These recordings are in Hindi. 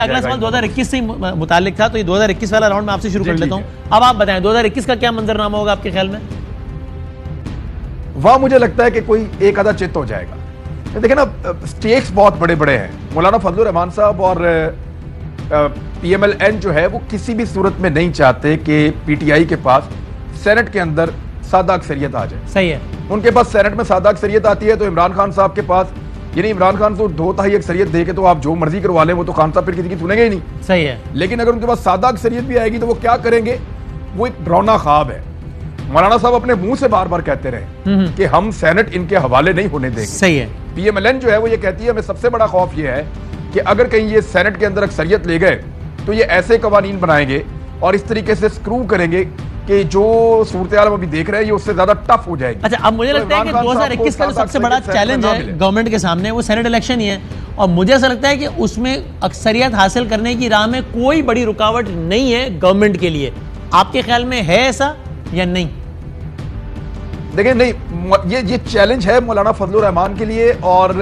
अगला सवाल 2021 से मुतालिक था, तो ये 2021 वाला राउंड में आपसे शुरू कर लेता हूँ। अब आप बताएं 2021 का क्या मंजरनामा होगा आपके ख्याल में? वहां मुझे लगता है कि कोई एक आधा चित हो जाएगा। देखिए ना, स्टेक्स बहुत बड़े बड़े हैं। मौलाना फजलुर रहमान साहब और PMLN जो है वो किसी भी सूरत में नहीं चाहते कि PTI के पास सेनेट के अंदर सादा अक्सरियत आ जाए। सही है। उनके पास सेनेट में सादा अक्सरियत आती है तो इमरान खान साहब के पास, यानी इमरान खान को 2/3 अक्सरियत दे के तो आप जो मर्जी करवा लें, वो तो खान साहब फिर किसी की सुनेंगे ही नहीं। सही है। लेकिन अगर उनके पास सादा अक्सरियत भी आएगी तो वो क्या करेंगे? वो एक डरावना ख्वाब है। मौलाना साहब अपने मुंह से बार बार कहते रहे कि हम सेनेट इनके हवाले नहीं होने देंगे। सही है। PMLN जो है वो ये कहती है, हमें सबसे बड़ा खौफ ये है कि अगर कहीं ये सेनेट के अंदर अक्सरियत ले गए तो ये ऐसे कवानीन बनाएंगे और इस तरीके से स्क्रू करेंगे कि जो सूरत हाल हम अभी देख रहे हैं ये उससे ज्यादा टफ हो जाएगी। अच्छा, अब मुझे लगता है कि 2021 का जो सबसे बड़ा चैलेंज है गवर्नमेंट के सामने वो सेनेट इलेक्शन ही है, और मुझे ऐसा लगता है कि उसमें अक्सरियत हासिल करने की राह में कोई बड़ी रुकावट नहीं है गवर्नमेंट के लिए। आपके ख्याल में है ऐसा या नहीं? देखिए, नहीं, ये चैलेंज है मौलाना फजलुर रहमान के लिए और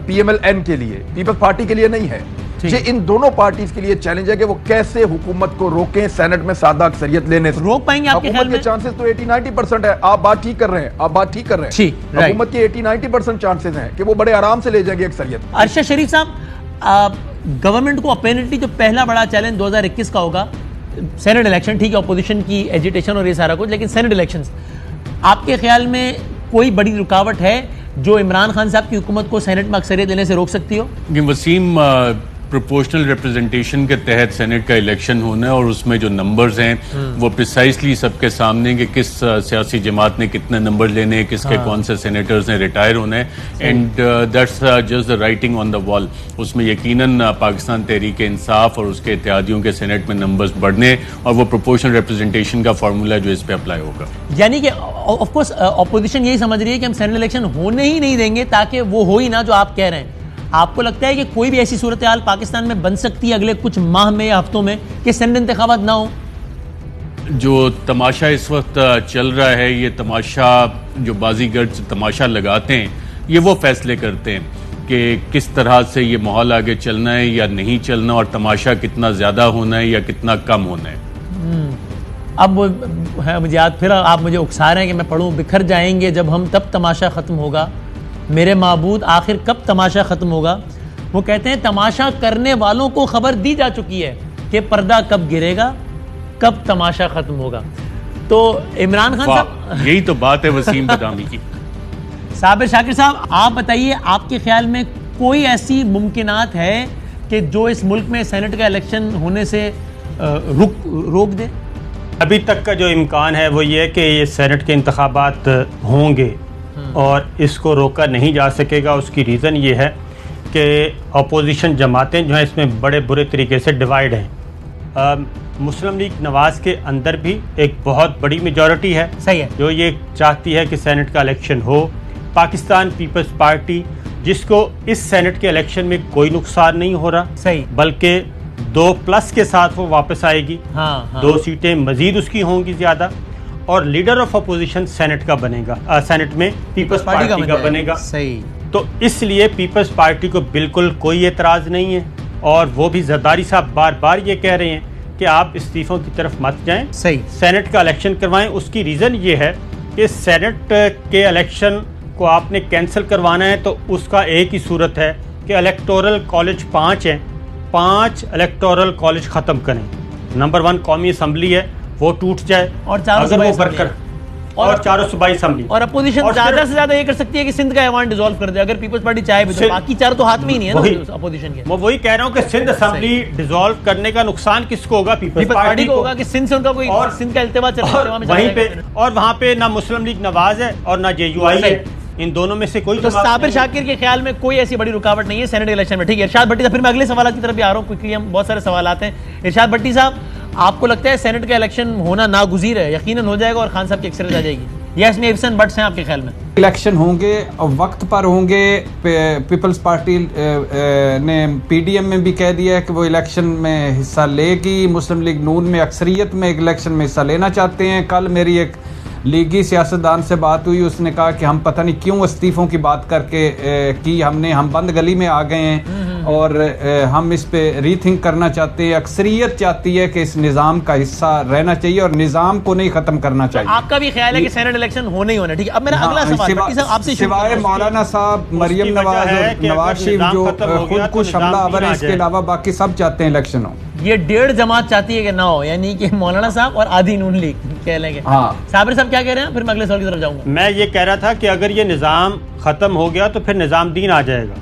PMLN के लिए, पीपल्स पार्टी के लिए नहीं है। ये इन दोनों पार्टीज के लिए चैलेंज है कि वो कैसे हुकूमत को रोकें सेनेट में सादा अक्सरियत लेने से। रोक पाएंगे आपके ख्याल में? चांसेस तो 80-90% है। आप बात ठीक कर रहे हैं, हुकूमत के 80-90% चांसेस हैं कि वो बड़े आराम से ले जाएंगे अक्सरियत। अरशद शरीफ साहब, गवर्नमेंट को अपेरेंटली जो पहला बड़ा चैलेंज 2021 का होगा सेनेट इलेक्शन, ठीक है, अपोजिशन की एजिटेशन और ये सारा कुछ, लेकिन सेनेट इलेक्शन आपके ख्याल में कोई बड़ी रुकावट है जो इमरान खान साहब की हुकूमत को सेनेट में अक्सरियत देने से रोक सकती हो? वसीम, प्रोपोर्शनल रिप्रेजेंटेशन के तहत सेनेट का इलेक्शन होना है और उसमें जो नंबर्स हैं वो प्रिसाइसली सबके सामने कि किस सियासी जमात ने कितने नंबर लेने हैं, किसके कौन से सेनेटर्स ने रिटायर होना है, and that's just the writing on the wall. उसमें यकीनन पाकिस्तान तहरीक इंसाफ और उसके इत्तेहादियों के सेनेट में नंबर्स बढ़ने और वो प्रोपोर्शनल रिप्रेजेंटेशन का फार्मूला जो इस पर अप्लाई होगा। यानी कि ऑफ कोर्स अपोजिशन यही समझ रही है कि हम सेनेट इलेक्शन होने ही नहीं देंगे ताकि वो हो ही ना जो आप कह रहे हैं। आपको लगता है कि कोई भी ऐसी सूरत हाल पाकिस्तान में बन सकती है अगले कुछ माह में या हफ्तों में कि सेनेट इंतखाबात ना हो? जो तमाशा इस वक्त चल रहा है, ये तमाशा जो बाजीगर तमाशा लगाते हैं ये वो फैसले करते हैं कि किस तरह से ये माहौल आगे चलना है या नहीं चलना, और तमाशा कितना ज़्यादा होना है या कितना कम होना है। अब वो है मुझे याद, फिर आप मुझे उकसा रहे हैं कि मैं पढ़ूं, बिखर जाएंगे जब हम तब तमाशा ख़त्म होगा, मेरे माबूद आखिर कब तमाशा ख़त्म होगा। वो कहते हैं तमाशा करने वालों को खबर दी जा चुकी है कि पर्दा कब गिरेगा, कब तमाशा ख़त्म होगा। तो इमरान खान साहब, यही तो बात है वसीम बदामी की। साबिर शाकिर साहब, आप बताइए, आपके ख्याल में कोई ऐसी मुमकिनात है कि जो इस मुल्क में सेनेट का इलेक्शन होने से रोक दे? अभी तक का जो इम्कान है वो ये है कि ये सेनेट के इंतखाबात होंगे और इसको रोका नहीं जा सकेगा। उसकी रीज़न ये है कि अपोजिशन जमातें जो हैं इसमें बड़े बुरे तरीके से डिवाइड हैं। मुस्लिम लीग नवाज़ के अंदर भी एक बहुत बड़ी मेजॉरिटी है, सही है, जो ये चाहती है कि सेनेट का इलेक्शन हो। पाकिस्तान पीपल्स पार्टी, जिसको इस सेनेट के इलेक्शन में कोई नुकसान नहीं हो रहा, सही, बल्कि 2+ के साथ वो वापस आएगी। 2 सीटें मजीद उसकी होंगी ज़्यादा, और लीडर ऑफ अपोजिशन सेनेट का बनेगा, सेनेट में पीपल्स पार्टी का बनेगा। सही। तो इसलिए पीपल्स पार्टी को बिल्कुल कोई एतराज़ नहीं है, और वो भी जरदारी साहब बार बार ये कह रहे हैं कि आप इस्तीफ़ों की तरफ मत जाएं, सही, सेनेट का इलेक्शन करवाएं। उसकी रीज़न ये है कि सेनेट के इलेक्शन को आपने कैंसिल करवाना है तो उसका एक ही सूरत है कि इलेक्टोरल कॉलेज 5 हैं, 5 इलेक्टोरल कॉलेज ख़त्म करें। नंबर 1 कौमी असम्बली है, वो टूट जाए, और चारों सूबाई असम्बली, और अपोजिशन ज्यादा से ज्यादा ये कर सकती है कि सिंध का ऐवान डिसॉल्व कर दे, अगर पीपल्स पार्टी चाहे तो। बाकी 4 तो हाथ में ही नहीं है ना अपोजिशन के। मैं वही कह रहा हूँ कि सिंध असम्बली डिसॉल्व करने का नुकसान किसको होगा? पीपल्स पार्टी को होगा कि सिंध से उनका कोई सिंध का इल्तिवा चल रहा है वहीं पे, और वहाँ पे ना मुस्लिम लीग नवाज है और ना JUI है, इन दोनों में से कोई। तो साबिर शाकिर के ख्याल में कोई ऐसी बड़ी रुकावट नहीं है सेनेट इलेक्शन में, ठीक है। इरशाद भट्टी साहब, फिर मैं अगले सवाल की तरफ भी आ रहा हूँ क्योंकि हम बहुत सारे सवाल आते हैं। इरशाद भट्टी साहब, आपको लगता है सेनेट का इलेक्शन होना नागुज़ीर है, यकीनन हो जाएगा और खान साहब की अक्सरियत आ जाएगी? यस में इफ्सन बट्स हैं आपके ख्याल में? इलेक्शन होंगे और वक्त पर होंगे। पीपल्स पार्टी ने PDM में भी कह दिया है कि वो इलेक्शन में हिस्सा लेगी। मुस्लिम लीग नून में अक्सरियत में एक इलेक्शन में हिस्सा लेना चाहते हैं। कल मेरी एक लीगी सियासतदान से बात हुई, उसने कहा कि हम पता नहीं क्यों इस्तीफ़ों की बात करके हम बंद गली में आ गए हैं। और हम इस पे रीथिंक करना चाहते हैं। अक्सरियत चाहती है कि इस निज़ाम का हिस्सा रहना चाहिए और निज़ाम को नहीं खत्म करना चाहिए। आपका भी ख्याल है कि सेनेट इलेक्शन होने ही होना, ठीक है। अब मेरा अगला सवाल भट्टी साहब आपसे सिवाय मौलाना साहब, मरियम नवाज और नवाज शरीफ जो खुदकुश हमलावर हैं, इसके अलावा बाकी सब चाहते हैं इलेक्शन हो। ये 1.5 जमात चाहती है कि ना हो, यानी कि मौलाना साहब और आधी नून लीग कह लेंगे। हाँ। साबिर साहब क्या कह रहे हैं, फिर मैं अगले सवाल की तरफ जाऊंगा। मैं ये कह रहा था कि अगर ये निज़ाम ख़त्म हो गया तो फिर निज़ाम दीन आ जाएगा।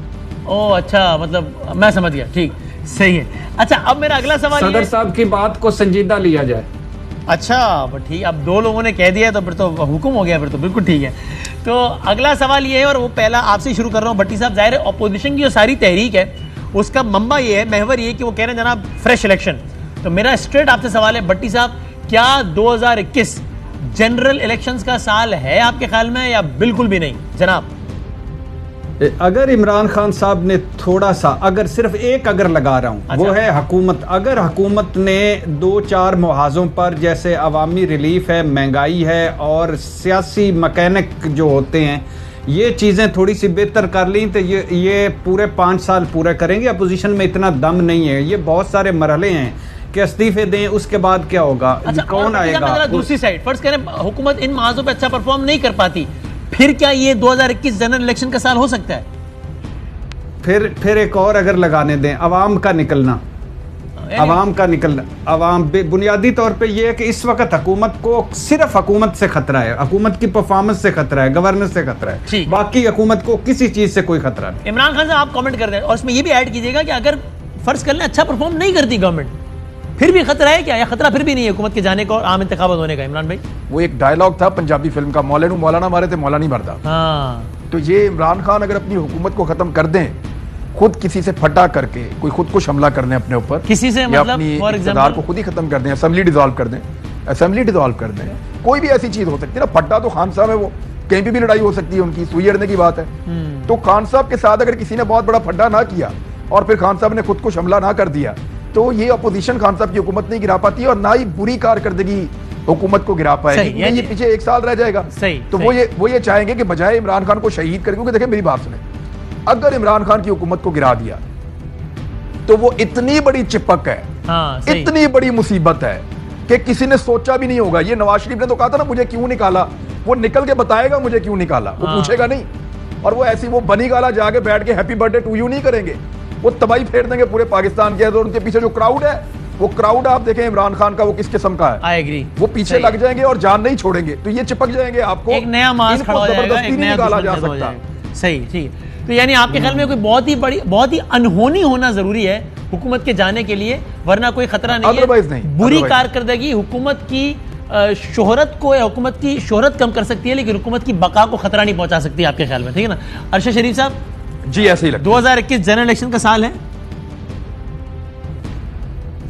ओह अच्छा, मतलब मैं समझ गया, ठीक, सही है। अच्छा, अब मेरा अगला सवाल सदर साहब की बात को संजीदा लिया जाए। अच्छा ठीक, अब 2 लोगों ने कह दिया तो फिर तो हुक्म हो गया, फिर तो बिल्कुल ठीक है। तो अगला सवाल ये है, और वो पहला आपसे शुरू कर रहा हूँ भट्टी साहब। जाहिर है अपोजिशन की जो सारी तहरीक है उसका मंबा ये है, महवर ये है कि वो कह रहे हैं जनाब फ्रेश इलेक्शन। तो मेरा स्ट्रेट आपसे सवाल है भट्टी साहब, क्या 2021 जनरल इलेक्शंस का साल है आपके ख्याल में, या बिल्कुल भी नहीं जनाब? अगर इमरान खान साहब ने थोड़ा सा, अगर सिर्फ एक अगर लगा रहा हूं, अच्छा। वो है हुकूमत, अगर हुकूमत ने 2-4 मुहाजों पर, जैसे अवामी रिलीफ है, महंगाई है और सियासी मैकेनिक जो होते हैं, ये चीज़ें थोड़ी सी बेहतर कर ली तो ये पूरे 5 साल पूरे करेंगे। अपोजिशन में इतना दम नहीं है, ये बहुत सारे मरहले हैं कि इस्तीफे दें, उसके बाद क्या होगा, अच्छा, कौन आएगा। दूसरी साइड फर्ज करें हुकूमत इन महाजों पे अच्छा परफॉर्म नहीं कर पाती, फिर क्या ये 2021 जनरल इलेक्शन का साल हो सकता है? फिर एक और अगर लगाने दें, अवाम का निकलना, अवाम बुनियादी तौर पे ये है कि इस वक्त हुकूमत को सिर्फ हुकूमत से खतरा है, हुकूमत की परफॉर्मेंस से खतरा है, गवर्नेंस से खतरा है, बाकी हुकूमत को किसी चीज से कोई खतरा नहीं। इमरान खान साहब आप कमेंट कर दें, और इसमें ये भी ऐड कीजिएगा कि अगर फर्ज कर लें अच्छा परफॉर्म नहीं करती गवर्नमेंट, फिर भी खतरा है क्या, या खतरा फिर भी नहीं है हुकूमत के जाने का और आम इंतखाबात होने का? इमरान भाई, वो एक डायलॉग था पंजाबी फिल्म का, मौले नू मौलाना मारे थे मौला नहीं मरदा। हाँ, तो ये इमरान खान अगर अपनी हुकूमत को खत्म कर दें, खुद किसी से फटा करके कोई खुद को हमला करने अपने ऊपर, किसी से या मतलब अपनी फॉर इक़्तिदार एग्जांपल को खुद ही खत्म कर दें, असेंबली डिसॉल्व कर दें, कोई भी ऐसी चीज हो सकती है ना। फटा तो खान साहब है, वो कहीं पे भी लड़ाई हो सकती है उनकी, सुई अड़ने की बात है। तो खान साहब के साथ अगर किसी ने बहुत बड़ा फड्डा ना किया और फिर खान साहब ने खुद को हमला ना कर दिया, तो ये अपोजिशन खान साहब की हुकूमत नहीं गिरा पाती और ना ही बुरी कारकर्दगी हुकूमत को गिरा पाएगी। ये पीछे 1 साल रह जाएगा। तो वो ये चाहेंगे कि बजाय इमरान खान को शहीद करके, क्योंकि देखिए मेरी बात सुने, अगर इमरान खान की हुकूमत को गिरा दिया तो वो इतनी बड़ी चिपक है, इतनी बड़ी मुसीबत है कि किसी ने सोचा भी नहीं होगा। ये नवाज शरीफ ने तो कहा था ना, मुझे क्यों निकाला, वो निकल के बताएगा मुझे क्यों निकाला, वो पूछेगा नहीं। और वो ऐसी वो बनी गाला जाके बैठ के हैप्पी बर्थडे टू यू नहीं करेंगे, वो तबाही फेर देंगे पूरे पाकिस्तान के। और उनके पीछे जो क्राउड है, वो क्राउड आप देखें इमरान खान का, वो किस किस्म का है। आई एग्री, वो पीछे लग जाएंगे और जान नहीं छोड़ेंगे, तो ये चिपक जाएंगे आपको। एक नया मास खड़ा हो जाएगा, एक नया निकाला जा सकता। सही, ठीक है। तो यानी आपके ख्याल में कोई बहुत ही अनहोनी होना जरूरी है हुकूमत के जाने के लिए, वरना कोई खतरा नहीं है। बुरी कारकर्दगी हुकूमत की शोहरत को, या हुकूमत की शोहरत कम कर सकती है, लेकिन हुकूमत की बका को खतरा नहीं पहुंचा सकती आपके ख्याल में, ठीक है ना? अरशद शरीफ साहब जी, ऐसे ही लगता है 2021 जनरल इलेक्शन का साल है।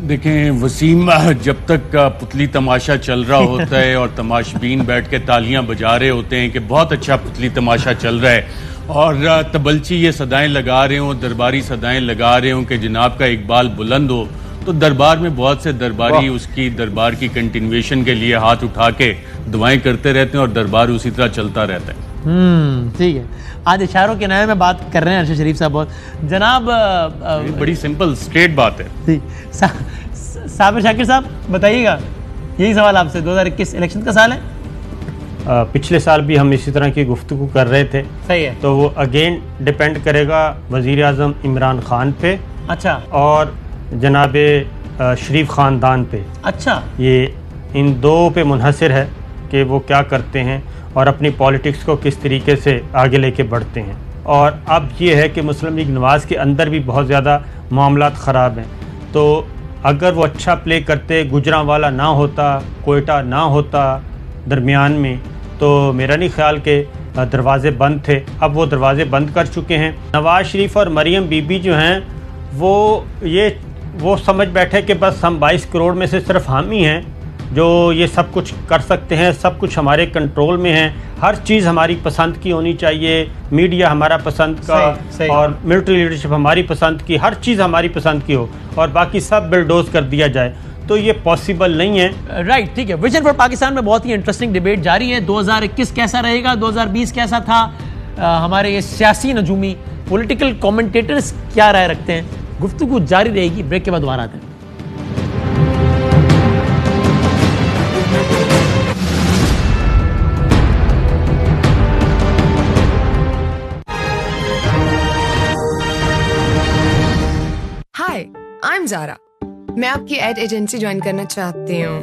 देखें वसीम, जब तक पुतली तमाशा चल रहा होता है और तमाशबीन बैठ के तालियां बजा रहे होते हैं कि बहुत अच्छा पुतली तमाशा चल रहा है, और तबलची ये सदाएं लगा रहे हों, दरबारी सदाएं लगा रहे हों कि जनाब का इकबाल बुलंद हो, तो दरबार में बहुत से दरबारी उसकी दरबार की कंटिन्यूएशन के लिए हाथ उठा के दुआएं करते रहते हैं और दरबार उसी तरह चलता रहता है। ठीक है, आज इशारों के नए में बात कर रहे हैं अरशद शरीफ साहब। बहुत जनाब, बड़ी सिंपल स्ट्रेट बात है। साबिर शाकिर साहब बताइएगा, यही सवाल आपसे, 2021 इलेक्शन का साल है। पिछले साल भी हम इसी तरह की गुफ्तगू कर रहे थे। सही है। तो वो अगेन डिपेंड करेगा वज़ीर आज़म इमरान खान पे, अच्छा, और जनाबे शरीफ ख़ानदान पे। अच्छा, ये इन दो पे मुनहसर है कि वो क्या करते हैं और अपनी पॉलिटिक्स को किस तरीके से आगे लेके बढ़ते हैं। और अब ये है कि मुस्लिम लीग नवाज़ के अंदर भी बहुत ज़्यादा मामलात ख़राब हैं, तो अगर वो अच्छा प्ले करते, गुजरांवाला ना होता, कोयटा ना होता दरमियान में, तो मेरा नहीं ख्याल के दरवाज़े बंद थे। अब वो दरवाज़े बंद कर चुके हैं। नवाज़ शरीफ और मरियम बीबी जो हैं वो समझ बैठे कि बस हम 22 करोड़ में से सिर्फ हम ही हैं जो ये सब कुछ कर सकते हैं, सब कुछ हमारे कंट्रोल में है, हर चीज़ हमारी पसंद की होनी चाहिए, मीडिया हमारा पसंद का, सही। और मिलिट्री लीडरशिप हमारी पसंद की, हर चीज़ हमारी पसंद की हो और बाकी सब बिलडोज कर दिया जाए, तो ये पॉसिबल नहीं है। राइट, ठीक है। विजन फॉर पाकिस्तान में बहुत ही इंटरेस्टिंग डिबेट जारी है। 2021 कैसा रहेगा, 2020 कैसा था, हमारे ये सियासी नजूमी पॉलिटिकल कमेंटेटर्स क्या राय रखते हैं। गुफ्तगू जारी रहेगी, ब्रेक के बाद दोबारा आते हैं। Hi, I am Zara. मैं आपकी एड एजेंसी ज्वाइन करना चाहती हूँ।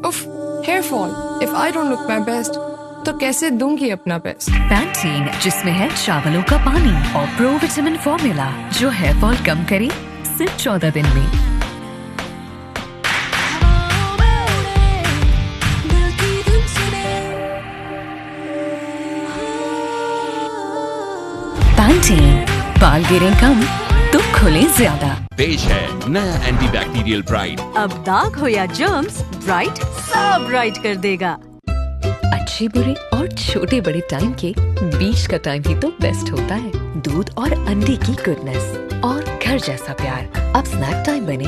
उफ, hair fall. If I don't look my best तो कैसे दूंगी अपना बेस्ट? पैंटीन, जिसमें है चावलों का पानी और प्रो विटामिन फॉर्मूला, जो हेयर फॉल कम करे सिर्फ 14 दिन में। पैंटीन, बाल गिरे कम तो खुले ज्यादा। पेश है नया एंटी बैक्टीरियल ब्राइट। अब दाग हो या जर्म्स, ब्राइट सब ब्राइट कर देगा। अच्छे बुरे और छोटे बड़े टाइम के बीच का टाइम ही तो बेस्ट होता है। दूध और अंडे की गुडनेस और घर जैसा प्यार अब स्नैक टाइम बने।